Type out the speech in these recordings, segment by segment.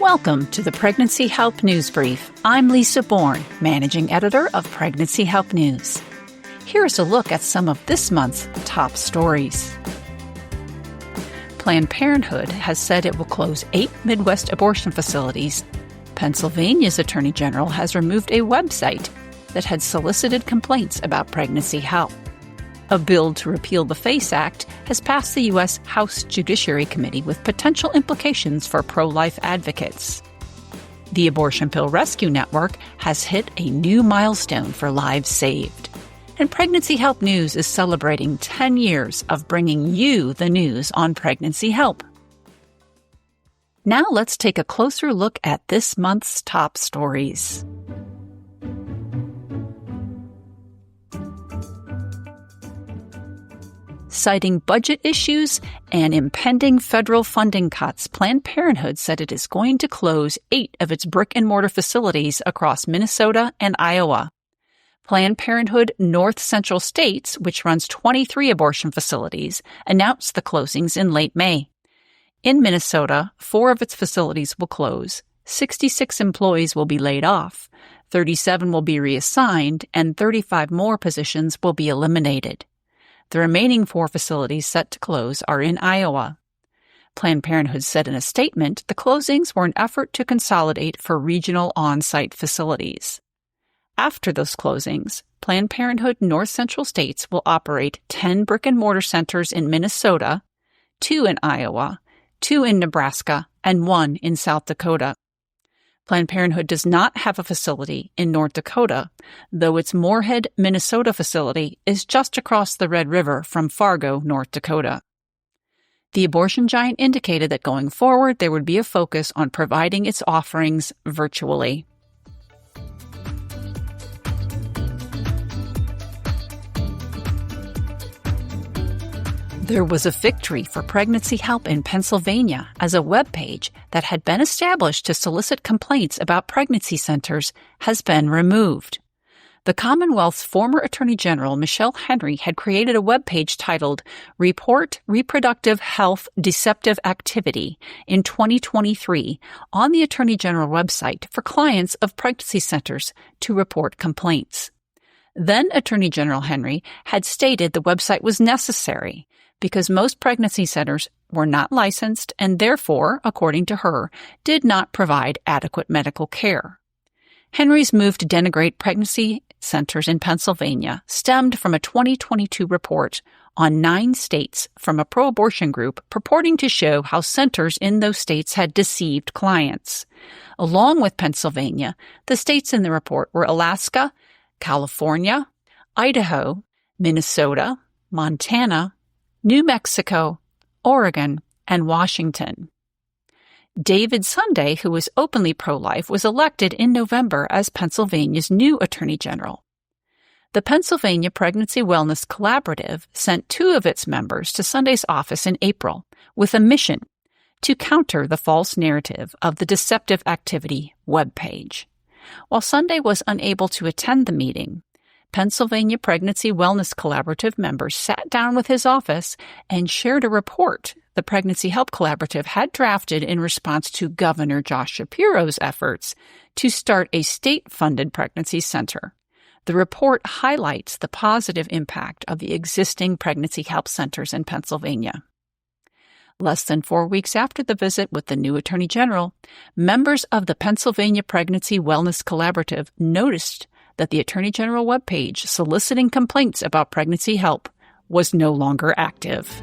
Welcome to the Pregnancy Help News Brief. I'm Lisa Bourne, Managing Editor of Pregnancy Help News. Here's a look at some of this month's top stories. Planned Parenthood has said it will close 8 Midwest abortion facilities. Pennsylvania's Attorney General has removed a website that had solicited complaints about pregnancy help. A bill to repeal the FACE Act has passed the U.S. House Judiciary Committee with potential implications for pro-life advocates. The Abortion Pill Rescue Network has hit a new milestone for lives saved. And Pregnancy Help News is celebrating 10 years of bringing you the news on pregnancy help. Now let's take a closer look at this month's top stories. Citing budget issues and impending federal funding cuts, Planned Parenthood said it is going to close 8 of its brick-and-mortar facilities across Minnesota and Iowa. Planned Parenthood North Central States, which runs 23 abortion facilities, announced the closings in late May. In Minnesota, 4 of its facilities will close, 66 employees will be laid off, 37 will be reassigned, and 35 more positions will be eliminated. The remaining 4 facilities set to close are in Iowa. Planned Parenthood said in a statement the closings were an effort to consolidate for regional on-site facilities. After those closings, Planned Parenthood North Central States will operate 10 brick-and-mortar centers in Minnesota, 2 in Iowa, 2 in Nebraska, and 1 in South Dakota. Planned Parenthood does not have a facility in North Dakota, though its Moorhead, Minnesota facility is just across the Red River from Fargo, North Dakota. The abortion giant indicated that going forward there would be a focus on providing its offerings virtually. There was a victory for pregnancy help in Pennsylvania as a webpage that had been established to solicit complaints about pregnancy centers has been removed. The Commonwealth's former Attorney General, Michelle Henry, had created a webpage titled Report Reproductive Health Deceptive Activity in 2023 on the Attorney General website for clients of pregnancy centers to report complaints. Then Attorney General Henry had stated the website was necessary because most pregnancy centers were not licensed and therefore, according to her, did not provide adequate medical care. Henry's move to denigrate pregnancy centers in Pennsylvania stemmed from a 2022 report on 9 states from a pro-abortion group purporting to show how centers in those states had deceived clients. Along with Pennsylvania, the states in the report were Alaska, California, Idaho, Minnesota, Montana, New Mexico, Oregon, and Washington. David Sunday, who was openly pro-life, was elected in November as Pennsylvania's new Attorney General. The Pennsylvania Pregnancy Wellness Collaborative sent 2 of its members to Sunday's office in April with a mission to counter the false narrative of the Deceptive Activity webpage. While Sunday was unable to attend the meeting, Pennsylvania Pregnancy Wellness Collaborative members sat down with his office and shared a report the Pregnancy Help Collaborative had drafted in response to Governor Josh Shapiro's efforts to start a state-funded pregnancy center. The report highlights the positive impact of the existing pregnancy help centers in Pennsylvania. Less than 4 weeks after the visit with the new Attorney General, members of the Pennsylvania Pregnancy Wellness Collaborative noticed that the Attorney General webpage soliciting complaints about pregnancy help was no longer active.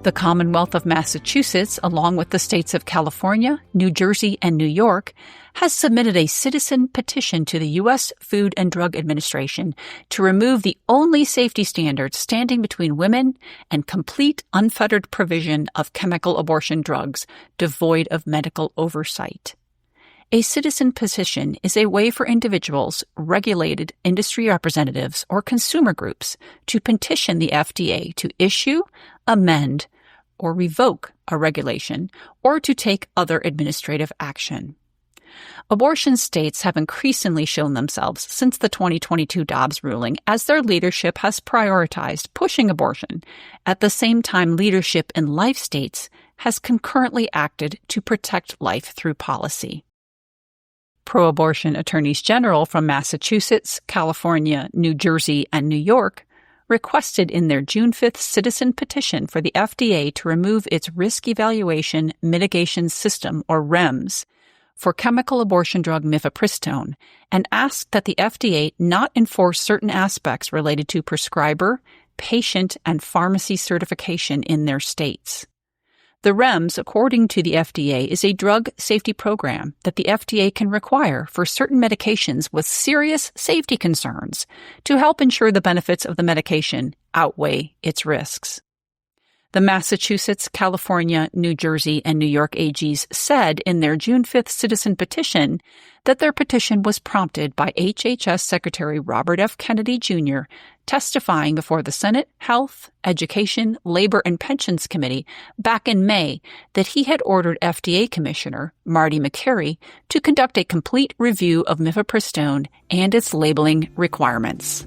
The Commonwealth of Massachusetts, along with the states of California, New Jersey, and New York, has submitted a citizen petition to the U.S. Food and Drug Administration to remove the only safety standards standing between women and complete unfettered provision of chemical abortion drugs devoid of medical oversight. A citizen petition is a way for individuals, regulated industry representatives, or consumer groups to petition the FDA to issue, amend, or revoke a regulation, or to take other administrative action. Abortion states have increasingly shown themselves since the 2022 Dobbs ruling as their leadership has prioritized pushing abortion. At the same time, leadership in life states has concurrently acted to protect life through policy. Pro-abortion attorneys general from Massachusetts, California, New Jersey, and New York requested in their June 5th citizen petition for the FDA to remove its Risk Evaluation Mitigation System, or REMS, for chemical abortion drug mifepristone, and asked that the FDA not enforce certain aspects related to prescriber, patient, and pharmacy certification in their states. The REMS, according to the FDA, is a drug safety program that the FDA can require for certain medications with serious safety concerns to help ensure the benefits of the medication outweigh its risks. The Massachusetts, California, New Jersey, and New York AGs said in their June 5th citizen petition that their petition was prompted by HHS Secretary Robert F. Kennedy, Jr., testifying before the Senate Health, Education, Labor, and Pensions Committee back in May that he had ordered FDA Commissioner Marty McCary to conduct a complete review of mifepristone and its labeling requirements.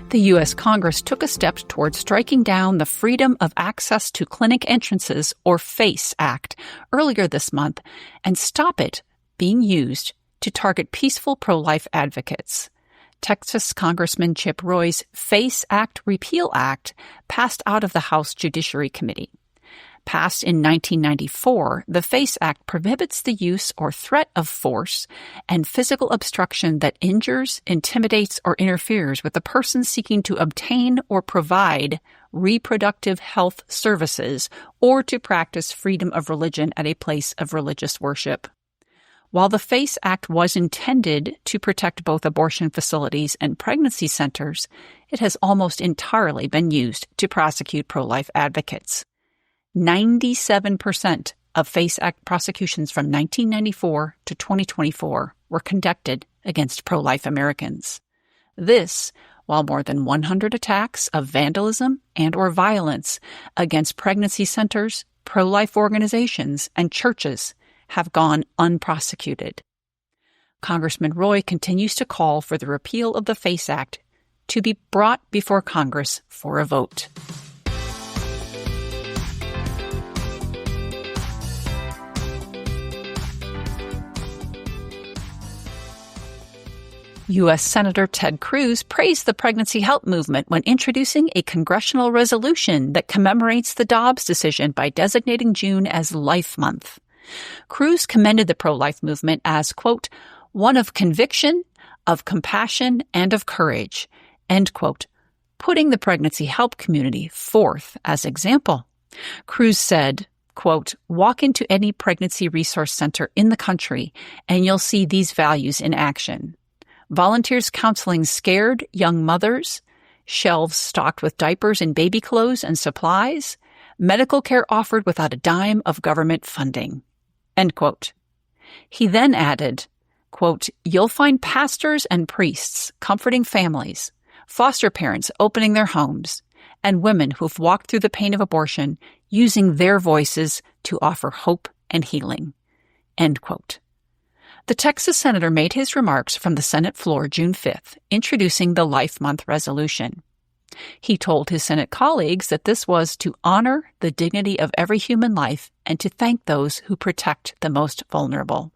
The U.S. Congress took a step toward striking down the Freedom of Access to Clinic Entrances, or FACE Act, earlier this month and stop it being used to target peaceful pro-life advocates. Texas Congressman Chip Roy's FACE Act Repeal Act passed out of the House Judiciary Committee. Passed in 1994, the FACE Act prohibits the use or threat of force and physical obstruction that injures, intimidates, or interferes with the person seeking to obtain or provide reproductive health services or to practice freedom of religion at a place of religious worship. While the FACE Act was intended to protect both abortion facilities and pregnancy centers, it has almost entirely been used to prosecute pro-life advocates. 97% of FACE Act prosecutions from 1994 to 2024 were conducted against pro-life Americans. This, while more than 100 attacks of vandalism and or violence against pregnancy centers, pro-life organizations, and churches have gone unprosecuted. Congressman Roy continues to call for the repeal of the FACE Act to be brought before Congress for a vote. U.S. Senator Ted Cruz praised the pregnancy help movement when introducing a congressional resolution that commemorates the Dobbs decision by designating June as Life Month. Cruz commended the pro-life movement as, quote, one of conviction, of compassion, and of courage, end quote, putting the pregnancy help community forth as example. Cruz said, quote, walk into any pregnancy resource center in the country and you'll see these values in action. Volunteers counseling scared young mothers, shelves stocked with diapers and baby clothes and supplies, medical care offered without a dime of government funding, end quote. He then added, quote, you'll find pastors and priests comforting families, foster parents opening their homes, and women who've walked through the pain of abortion using their voices to offer hope and healing, end quote. The Texas senator made his remarks from the Senate floor June 5th, introducing the Life Month resolution. He told his Senate colleagues that this was to honor the dignity of every human life and to thank those who protect the most vulnerable.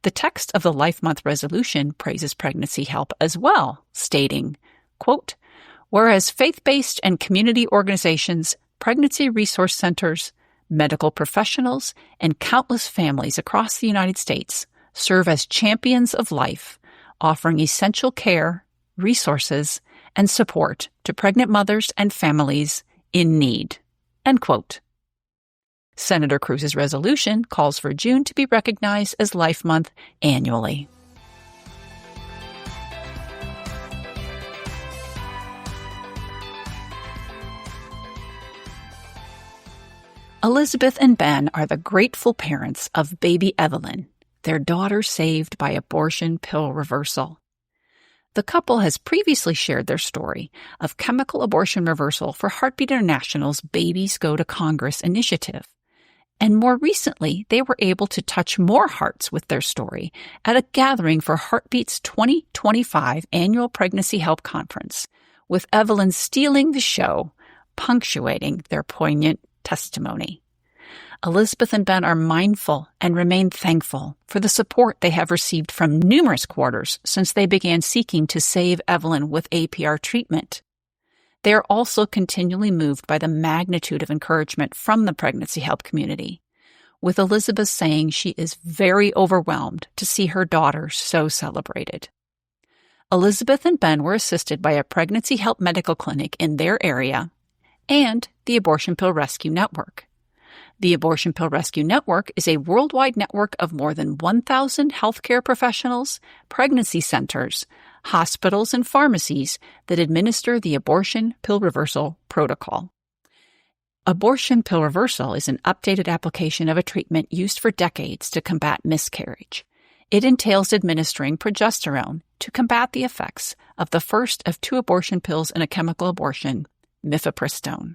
The text of the Life Month resolution praises pregnancy help as well, stating, quote, whereas faith-based and community organizations, pregnancy resource centers, medical professionals, and countless families across the United States serve as champions of life, offering essential care, resources, and support to pregnant mothers and families in need, end quote. Senator Cruz's resolution calls for June to be recognized as Life Month annually. Elizabeth and Ben are the grateful parents of baby Evelyn, their daughter saved by abortion pill reversal. The couple has previously shared their story of chemical abortion reversal for Heartbeat International's Babies Go to Congress initiative. And more recently, they were able to touch more hearts with their story at a gathering for Heartbeat's 2025 annual Pregnancy Help Conference, with Evelyn stealing the show, punctuating their poignant testimony. Elizabeth and Ben are mindful and remain thankful for the support they have received from numerous quarters since they began seeking to save Evelyn with APR treatment. They are also continually moved by the magnitude of encouragement from the pregnancy help community, with Elizabeth saying she is very overwhelmed to see her daughter so celebrated. Elizabeth and Ben were assisted by a pregnancy help medical clinic in their area and the Abortion Pill Rescue Network. The Abortion Pill Rescue Network is a worldwide network of more than 1,000 healthcare professionals, pregnancy centers, hospitals, and pharmacies that administer the abortion pill reversal protocol. Abortion pill reversal is an updated application of a treatment used for decades to combat miscarriage. It entails administering progesterone to combat the effects of the first of 2 abortion pills in a chemical abortion, mifepristone.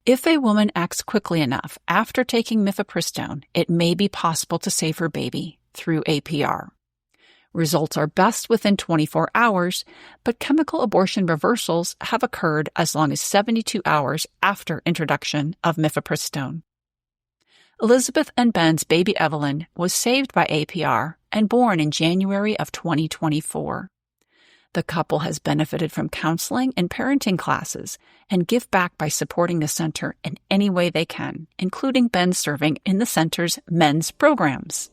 If a woman acts quickly enough after taking mifepristone, it may be possible to save her baby through APR. Results are best within 24 hours, but chemical abortion reversals have occurred as long as 72 hours after introduction of mifepristone. Elizabeth and Ben's baby Evelyn was saved by APR and born in January of 2024. The couple has benefited from counseling and parenting classes and give back by supporting the center in any way they can, including Ben serving in the center's men's programs.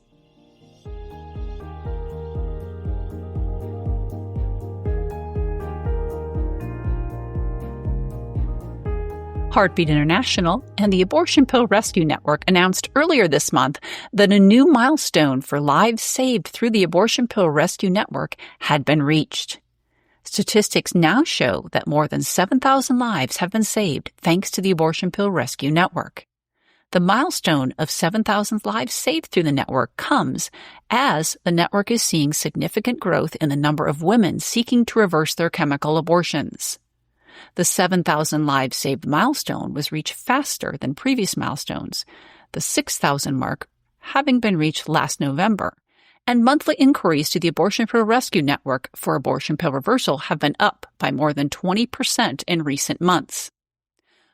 Heartbeat International and the Abortion Pill Rescue Network announced earlier this month that a new milestone for lives saved through the Abortion Pill Rescue Network had been reached. Statistics now show that more than 7,000 lives have been saved thanks to the Abortion Pill Rescue Network. The milestone of 7,000 lives saved through the network comes as the network is seeing significant growth in the number of women seeking to reverse their chemical abortions. The 7,000 lives saved milestone was reached faster than previous milestones, the 6,000 mark having been reached last November, and monthly inquiries to the Abortion Pill Rescue Network for abortion pill reversal have been up by more than 20% in recent months.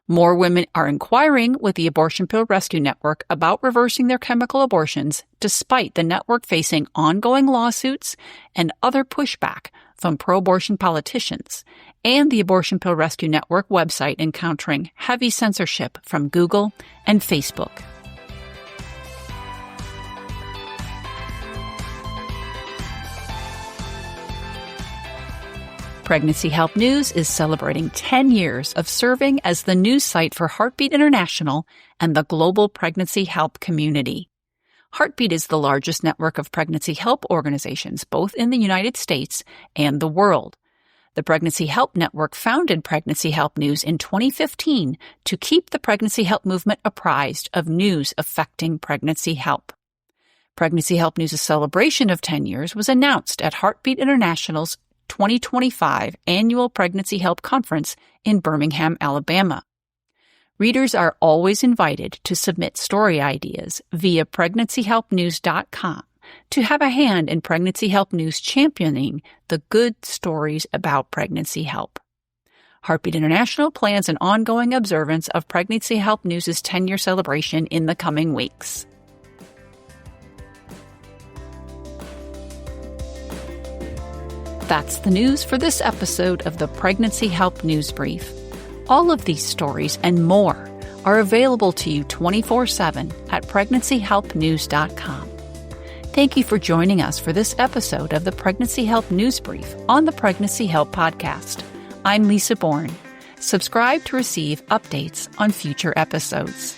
More women are inquiring with the Abortion Pill Rescue Network about reversing their chemical abortions, despite the network facing ongoing lawsuits and other pushback from pro-abortion politicians, and the Abortion Pill Rescue Network website encountering heavy censorship from Google and Facebook. Pregnancy Help News is celebrating 10 years of serving as the news site for Heartbeat International and the global pregnancy help community. Heartbeat is the largest network of pregnancy help organizations, both in the United States and the world. The Pregnancy Help Network founded Pregnancy Help News in 2015 to keep the pregnancy help movement apprised of news affecting pregnancy help. Pregnancy Help News' celebration of 10 years was announced at Heartbeat International's 2025 Annual Pregnancy Help Conference in Birmingham, Alabama. Readers are always invited to submit story ideas via pregnancyhelpnews.com to have a hand in Pregnancy Help News championing the good stories about pregnancy help. Heartbeat International plans an ongoing observance of Pregnancy Help News' 10-year celebration in the coming weeks. That's the news for this episode of the Pregnancy Help News Brief. All of these stories and more are available to you 24/7 at pregnancyhelpnews.com. Thank you for joining us for this episode of the Pregnancy Help News Brief on the Pregnancy Help Podcast. I'm Lisa Bourne. Subscribe to receive updates on future episodes.